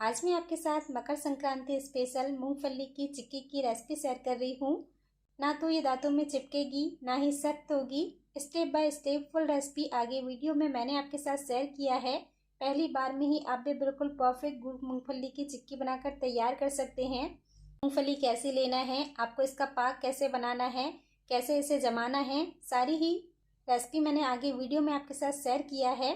आज मैं आपके साथ मकर संक्रांति स्पेशल मूंगफली की चिक्की की रेसिपी शेयर कर रही हूँ। ना तो ये दांतों में चिपकेगी ना ही सख्त होगी। Step by step full recipe आगे वीडियो में मैंने आपके साथ शेयर किया है। पहली बार में ही आप भी बिल्कुल परफेक्ट मूंगफली की चिक्की बनाकर तैयार कर सकते हैं। मूंगफली कैसे लेना है, आपको इसका पाक कैसे बनाना है, कैसे इसे जमाना है, सारी ही रेसिपी मैंने आगे वीडियो में आपके साथ शेयर किया है।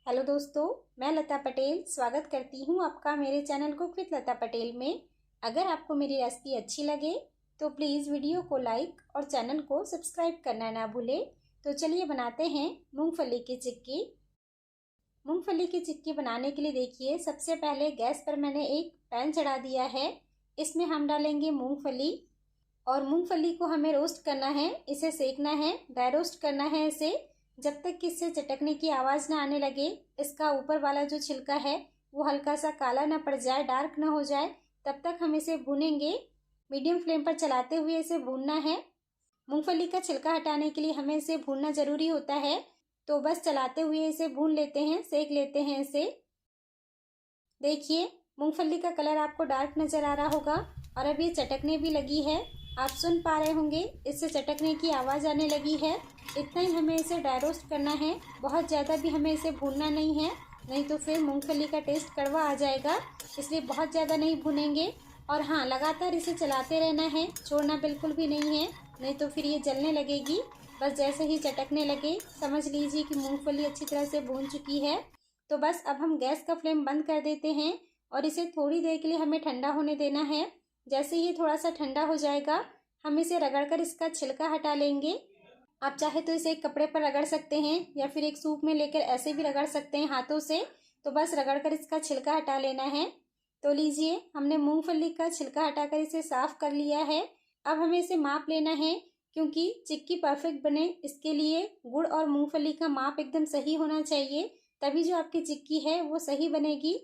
हेलो दोस्तों, मैं लता पटेल स्वागत करती हूँ आपका मेरे चैनल कुक विद लता पटेल में। अगर आपको मेरी रेसिपी अच्छी लगे तो प्लीज़ वीडियो को लाइक और चैनल को सब्सक्राइब करना ना भूलें। तो चलिए बनाते हैं मूंगफली की चिक्की। मूंगफली की चिक्की बनाने के लिए देखिए, सबसे पहले गैस पर मैंने एक पैन चढ़ा दिया है। इसमें हम डालेंगे मूंगफली और मूंगफली को हमें रोस्ट करना है, इसे सेकना है, ड्राई रोस्ट करना है इसे, जब तक कि इससे चटकने की आवाज़ ना आने लगे। इसका ऊपर वाला जो छिलका है वो हल्का सा काला ना पड़ जाए, डार्क ना हो जाए, तब तक हम इसे भूनेंगे। मीडियम फ्लेम पर चलाते हुए इसे भूनना है। मूंगफली का छिलका हटाने के लिए हमें इसे भूनना ज़रूरी होता है, तो बस चलाते हुए इसे भून लेते हैं, सेक लेते हैं इसे। देखिए मूंगफली का कलर आपको डार्क नज़र आ रहा होगा और अब ये चटकने भी लगी है। आप सुन पा रहे होंगे, इससे चटकने की आवाज़ आने लगी है। इतना ही हमें इसे ड्राई रोस्ट करना है, बहुत ज़्यादा भी हमें इसे भूनना नहीं है, नहीं तो फिर मूंगफली का टेस्ट कड़वा आ जाएगा। इसलिए बहुत ज़्यादा नहीं भूनेंगे। और हाँ, लगातार इसे चलाते रहना है, छोड़ना बिल्कुल भी नहीं है, नहीं तो फिर ये जलने लगेगी। बस जैसे ही चटकने लगे समझ लीजिए कि मूँगफली अच्छी तरह से भून चुकी है। तो बस अब हम गैस का फ्लेम बंद कर देते हैं और इसे थोड़ी देर के लिए हमें ठंडा होने देना है। जैसे ये थोड़ा सा ठंडा हो जाएगा, हम इसे रगड़कर इसका छिलका हटा लेंगे। आप चाहे तो इसे एक कपड़े पर रगड़ सकते हैं या फिर एक सूप में लेकर ऐसे भी रगड़ सकते हैं हाथों से। तो बस रगड़कर इसका छिलका हटा लेना है। तो लीजिए, हमने मूंगफली का छिलका हटाकर इसे साफ कर लिया है। अब हमें इसे माप लेना है, क्योंकि चिक्की परफेक्ट बने इसके लिए गुड़ और मूंगफली का माप एकदम सही होना चाहिए, तभी जो आपकी चिक्की है वो सही बनेगी।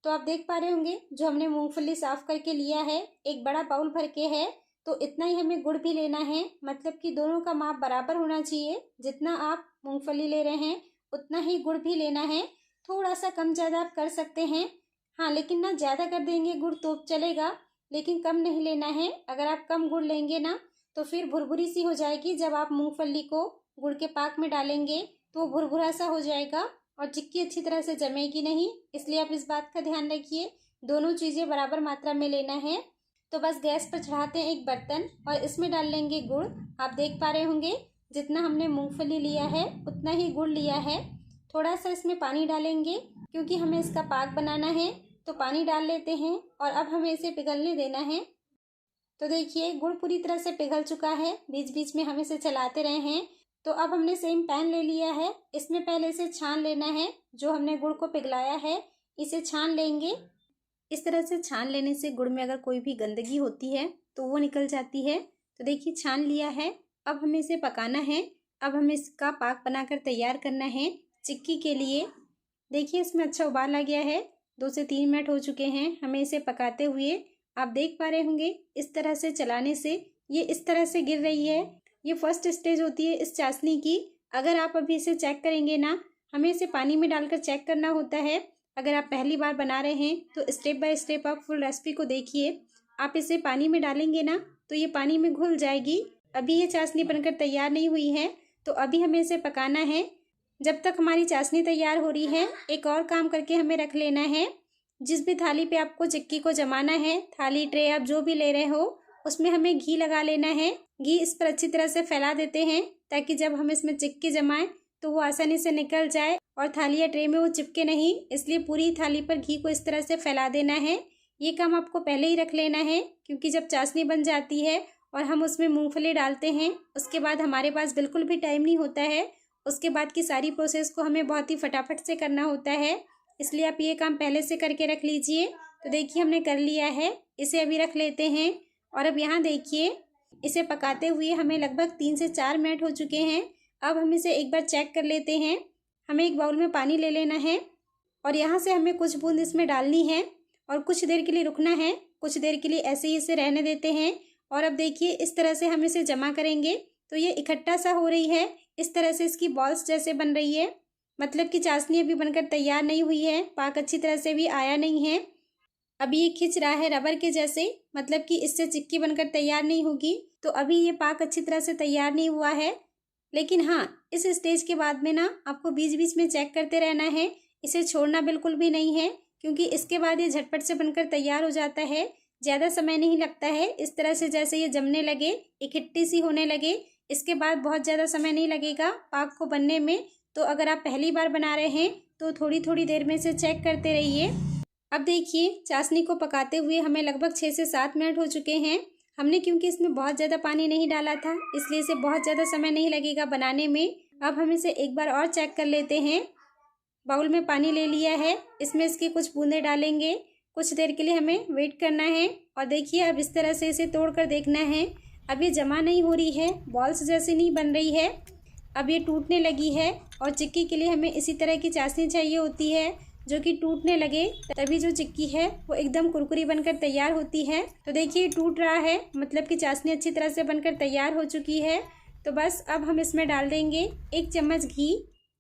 तो आप देख पा रहे होंगे, जो हमने मूंगफली साफ करके लिया है एक बड़ा बाउल भर के है, तो इतना ही हमें गुड़ भी लेना है। मतलब कि दोनों का माप बराबर होना चाहिए, जितना आप मूंगफली ले रहे हैं उतना ही गुड़ भी लेना है। थोड़ा सा कम ज़्यादा आप कर सकते हैं, हाँ, लेकिन ना ज़्यादा कर देंगे गुड़ तो चलेगा, लेकिन कम नहीं लेना है। अगर आप कम गुड़ लेंगे ना तो फिर भुरभुरी सी हो जाएगी। जब आप मूँगफली को गुड़ के पाक में डालेंगे तो वो भुरभुरा सा हो जाएगा और चिक्की अच्छी तरह से जमेगी नहीं। इसलिए आप इस बात का ध्यान रखिए, दोनों चीज़ें बराबर मात्रा में लेना है। तो बस गैस पर चढ़ाते हैं एक बर्तन और इसमें डाल लेंगे गुड़। आप देख पा रहे होंगे, जितना हमने मूंगफली लिया है उतना ही गुड़ लिया है। थोड़ा सा इसमें पानी डालेंगे, क्योंकि हमें इसका पाक बनाना है। तो पानी डाल लेते हैं और अब हमें इसे पिघलने देना है। तो देखिए, गुड़ पूरी तरह से पिघल चुका है, बीच बीच में हम इसे चलाते रहे हैं। तो अब हमने सेम पैन ले लिया है, इसमें पहले इसे छान लेना है। जो हमने गुड़ को पिघलाया है इसे छान लेंगे। इस तरह से छान लेने से गुड़ में अगर कोई भी गंदगी होती है तो वो निकल जाती है। तो देखिए, छान लिया है। अब हमें इसे पकाना है। अब हमें इसका पाक बनाकर तैयार करना है चिक्की के लिए। देखिए, इसमें अच्छा उबाल आ गया है, 2 से 3 मिनट हो चुके हैं हमें इसे पकाते हुए। आप देख पा रहे होंगे, इस तरह से चलाने से ये इस तरह से गिर रही है। ये फर्स्ट स्टेज होती है इस चाशनी की। अगर आप अभी इसे चेक करेंगे ना, हमें इसे पानी में डालकर चेक करना होता है। अगर आप पहली बार बना रहे हैं तो स्टेप बाय स्टेप आप फुल रेसिपी को देखिए। आप इसे पानी में डालेंगे ना तो ये पानी में घुल जाएगी। अभी ये चाशनी बनकर तैयार नहीं हुई है, तो अभी हमें इसे पकाना है। जब तक हमारी चाशनी तैयार हो रही है, एक और काम करके हमें रख लेना है। जिस भी थाली पे आपको चिक्की को जमाना है, थाली ट्रे आप जो भी ले रहे हो, उसमें हमें घी लगा लेना है। घी इस पर अच्छी तरह से फैला देते हैं, ताकि जब हम इसमें चिक्की जमाएं तो वो आसानी से निकल जाए और थाली या ट्रे में वो चिपके नहीं। इसलिए पूरी थाली पर घी को इस तरह से फैला देना है। ये काम आपको पहले ही रख लेना है, क्योंकि जब चाशनी बन जाती है और हम उसमें मूंगफली डालते हैं, उसके बाद हमारे पास बिल्कुल भी टाइम नहीं होता है। उसके बाद की सारी प्रोसेस को हमें बहुत ही फटाफट से करना होता है। इसलिए आप ये काम पहले से करके रख लीजिए। तो देखिए, हमने कर लिया है, इसे अभी रख लेते हैं। और अब यहाँ देखिए, इसे पकाते हुए हमें लगभग 3 से 4 मिनट हो चुके हैं। अब हम इसे एक बार चेक कर लेते हैं। हमें एक बाउल में पानी ले लेना है और यहाँ से हमें कुछ बूंद इसमें डालनी है और कुछ देर के लिए रुकना है। कुछ देर के लिए ऐसे ही इसे रहने देते हैं। और अब देखिए, इस तरह से हम इसे जमा करेंगे तो ये इकट्ठा सा हो रही है। इस तरह से इसकी बॉल्स जैसे बन रही है, मतलब कि चाशनी अभी बनकर तैयार नहीं हुई है, पाक अच्छी तरह से भी आया नहीं है। अभी ये खिंच रहा है रबर के जैसे, मतलब कि इससे चिक्की बनकर तैयार नहीं होगी। तो अभी ये पाक अच्छी तरह से तैयार नहीं हुआ है। लेकिन हाँ, इस स्टेज के बाद में ना आपको बीच बीच में चेक करते रहना है, इसे छोड़ना बिल्कुल भी नहीं है, क्योंकि इसके बाद ये झटपट से बनकर तैयार हो जाता है। ज़्यादा समय नहीं लगता है। इस तरह से जैसे ये जमने लगे, इकट्ठी सी होने लगे, इसके बाद बहुत ज़्यादा समय नहीं लगेगा पाक को बनने में। तो अगर आप पहली बार बना रहे हैं तो थोड़ी थोड़ी देर में इसे चेक करते रहिए। अब देखिए, चाशनी को पकाते हुए हमें लगभग 6 से 7 मिनट हो चुके हैं। हमने क्योंकि इसमें बहुत ज़्यादा पानी नहीं डाला था, इसलिए इसे बहुत ज़्यादा समय नहीं लगेगा बनाने में। अब हम इसे एक बार और चेक कर लेते हैं। बाउल में पानी ले लिया है, इसमें इसकी कुछ बूंदें डालेंगे। कुछ देर के लिए हमें वेट करना है। और देखिए, अब इस तरह से इसे तोड़ कर देखना है। अब ये जमा नहीं हो रही है, बॉल्स जैसी नहीं बन रही है, अब ये टूटने लगी है। और चिक्की के लिए हमें इसी तरह की चाशनी चाहिए होती है, जो कि टूटने लगे, तभी जो चिक्की है वो एकदम कुरकुरी बनकर तैयार होती है। तो देखिए, टूट रहा है, मतलब कि चाशनी अच्छी तरह से बनकर तैयार हो चुकी है। तो बस अब हम इसमें डाल देंगे 1 चम्मच घी।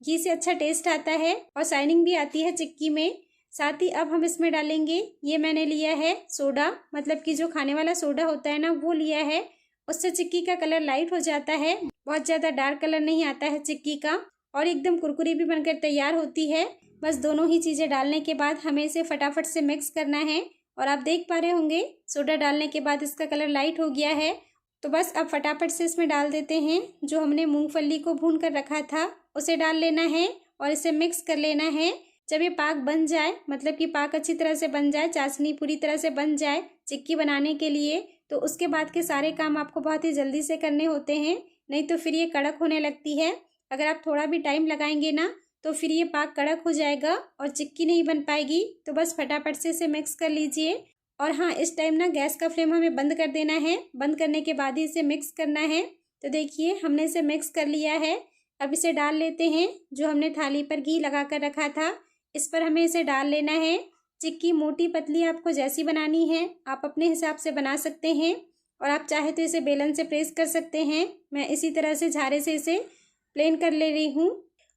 घी से अच्छा टेस्ट आता है और शाइनिंग भी आती है चिक्की में। साथ ही अब हम इसमें डालेंगे, ये मैंने लिया है सोडा, मतलब कि जो खाने वाला सोडा होता है ना, वो लिया है। उससे चिक्की का कलर लाइट हो जाता है, बहुत ज़्यादा डार्क कलर नहीं आता है चिक्की का, और एकदम कुरकुरी भी बनकर तैयार होती है। बस दोनों ही चीज़ें डालने के बाद हमें इसे फटाफट से मिक्स करना है। और आप देख पा रहे होंगे, सोडा डालने के बाद इसका कलर लाइट हो गया है। तो बस अब फटाफट से इसमें डाल देते हैं जो हमने मूंगफली को भून कर रखा था, उसे डाल लेना है और इसे मिक्स कर लेना है। जब ये पाक बन जाए, मतलब कि पाक अच्छी तरह से बन जाए, चाशनी पूरी तरह से बन जाए चिक्की बनाने के लिए, तो उसके बाद के सारे काम आपको बहुत ही जल्दी से करने होते हैं, नहीं तो फिर ये कड़क होने लगती है। अगर आप थोड़ा भी टाइम लगाएंगे ना, तो फिर ये पाक कड़क हो जाएगा और चिक्की नहीं बन पाएगी। तो बस फटाफट से इसे मिक्स कर लीजिए। और हाँ, इस टाइम ना गैस का फ्लेम हमें बंद कर देना है, बंद करने के बाद ही इसे मिक्स करना है। तो देखिए, हमने इसे मिक्स कर लिया है। अब इसे डाल लेते हैं, जो हमने थाली पर घी लगा कर रखा था, इस पर हमें इसे डाल लेना है। चिक्की मोटी पतली आपको जैसी बनानी है आप अपने हिसाब से बना सकते हैं, और आप चाहे तो इसे बेलन से प्रेस कर सकते हैं। मैं इसी तरह से झारे से इसे प्लेन कर ले रही हूँ।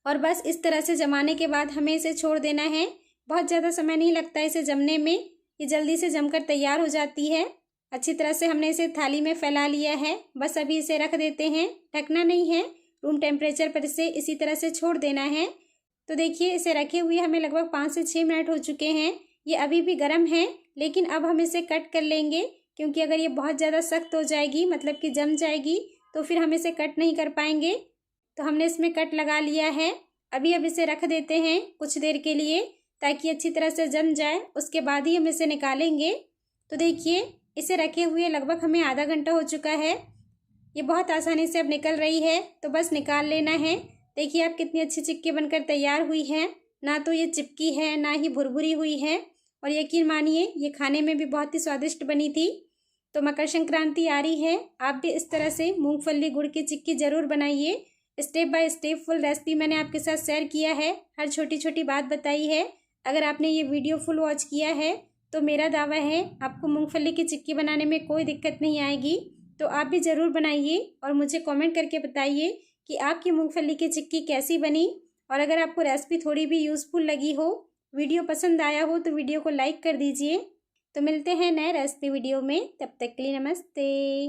और बस इस तरह से जमाने के बाद हमें इसे छोड़ देना है। बहुत ज़्यादा समय नहीं लगता इसे जमने में, ये जल्दी से जमकर तैयार हो जाती है। अच्छी तरह से हमने इसे थाली में फैला लिया है। बस अभी इसे रख देते हैं, ढकना नहीं है, रूम टेम्परेचर पर इसे इसी तरह से छोड़ देना है। तो देखिए, इसे रखे हुए हमें लगभग 5 से 6 मिनट हो चुके हैं। ये अभी भी गर्म है, लेकिन अब हम इसे कट कर लेंगे, क्योंकि अगर ये बहुत ज़्यादा सख्त हो जाएगी, मतलब कि जम जाएगी, तो फिर हम इसे कट नहीं कर पाएंगे। तो हमने इसमें कट लगा लिया है। अभी अब इसे रख देते हैं कुछ देर के लिए, ताकि अच्छी तरह से जम जाए, उसके बाद ही हम इसे निकालेंगे। तो देखिए, इसे रखे हुए लगभग हमें आधा घंटा हो चुका है। ये बहुत आसानी से अब निकल रही है, तो बस निकाल लेना है। देखिए, आप कितनी अच्छी चिक्की बनकर तैयार हुई है, ना तो ये चिपकी है, ना ही भुरभुरी हुई है, और यकीन मानिए ये खाने में भी बहुत ही स्वादिष्ट बनी थी। तो मकर संक्रांति आ रही है, आप भी इस तरह से मूंगफली गुड़ की चिक्की ज़रूर बनाइए। Step by step full recipe मैंने आपके साथ शेयर किया है, हर छोटी छोटी बात बताई है। अगर आपने ये वीडियो फुल वॉच किया है, तो मेरा दावा है आपको मूंगफली की चिक्की बनाने में कोई दिक्कत नहीं आएगी। तो आप भी ज़रूर बनाइए और मुझे कमेंट करके बताइए कि आपकी मूंगफली की चिक्की कैसी बनी। और अगर आपको रेसिपी थोड़ी भी यूज़फुल लगी हो, वीडियो पसंद आया हो, तो वीडियो को लाइक कर दीजिए। तो मिलते हैं नए रेसिपी वीडियो में, तब तक के लिए नमस्ते।